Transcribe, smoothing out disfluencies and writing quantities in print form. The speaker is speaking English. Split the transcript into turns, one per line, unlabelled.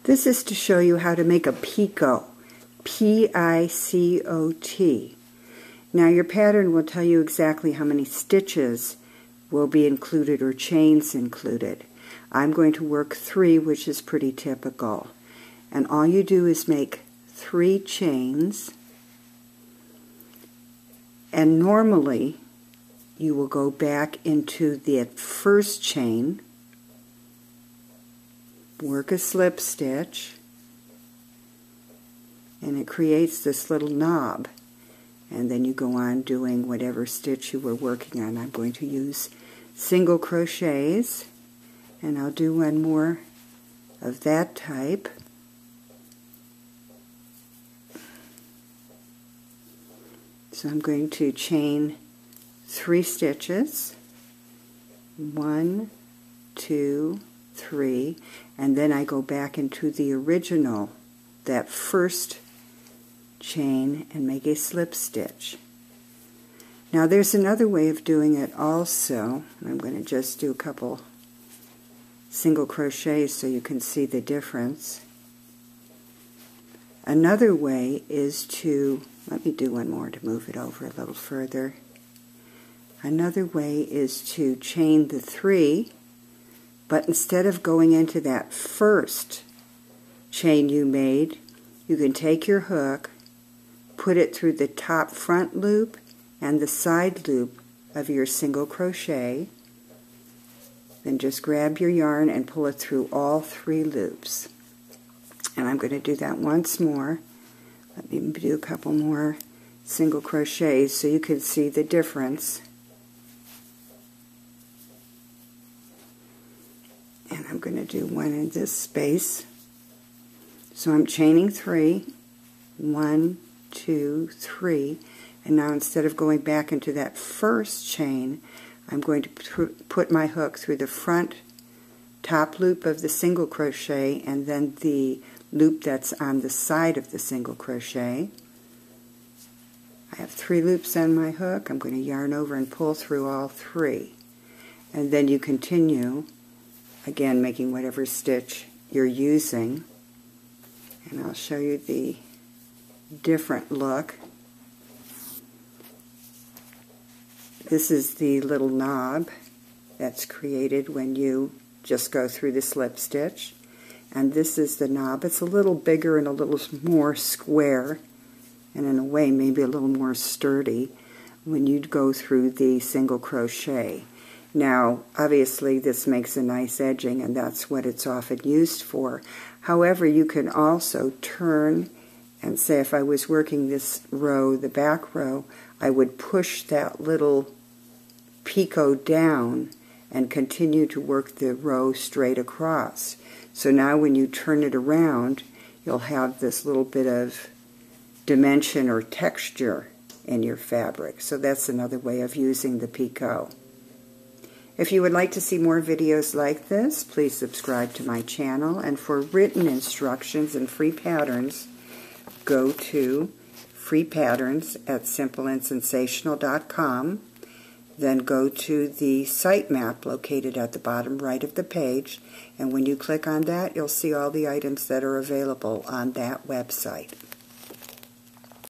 This is to show you how to make a Picot, P-I-C-O-T. Now your pattern will tell you exactly how many stitches will be included or chains included. I'm going to work 3, which is pretty typical. And all you do is make 3 chains, and normally you will go back into the first chain, work a slip stitch, and it creates this little knob, and then you go on doing whatever stitch you were working on. I'm going to use single crochets, and I'll do one more of that type. So I'm going to chain 3 stitches, 1, 2, 3, and then I go back into the original, that first chain, and make a slip stitch. Now there's another way of doing it also. I'm going to just do a couple single crochets so you can see the difference. Another way is to, let me do one more to move it over a little further. Another way is to chain the 3, but instead of going into that first chain you made, you can take your hook, put it through the top front loop and the side loop of your single crochet, then just grab your yarn and pull it through all 3 loops. And I'm going to do that once more. Let me do a couple more single crochets so you can see the difference. And I'm going to do one in this space. So I'm chaining 3, 1, 2, 3, and now instead of going back into that first chain, I'm going to put my hook through the front top loop of the single crochet and then the loop that's on the side of the single crochet. I have 3 loops on my hook. I'm going to yarn over and pull through all 3. And then you continue, again making whatever stitch you're using. And I'll show you the different look. This is the little knob that's created when you just go through the slip stitch. And this is the knob. It's a little bigger and a little more square, and in a way maybe a little more sturdy when you go through the single crochet. Now obviously this makes a nice edging, and that's what it's often used for. However, you can also turn and say, if I was working this row, the back row, I would push that little picot down and continue to work the row straight across. So now when you turn it around, you'll have this little bit of dimension or texture in your fabric. So that's another way of using the Picot. If you would like to see more videos like this, please subscribe to my channel. And for written instructions and free patterns, go to free patterns at simpleandsensational.com. Then go to the site map located at the bottom right of the page, and when you click on that, you'll see all the items that are available on that website.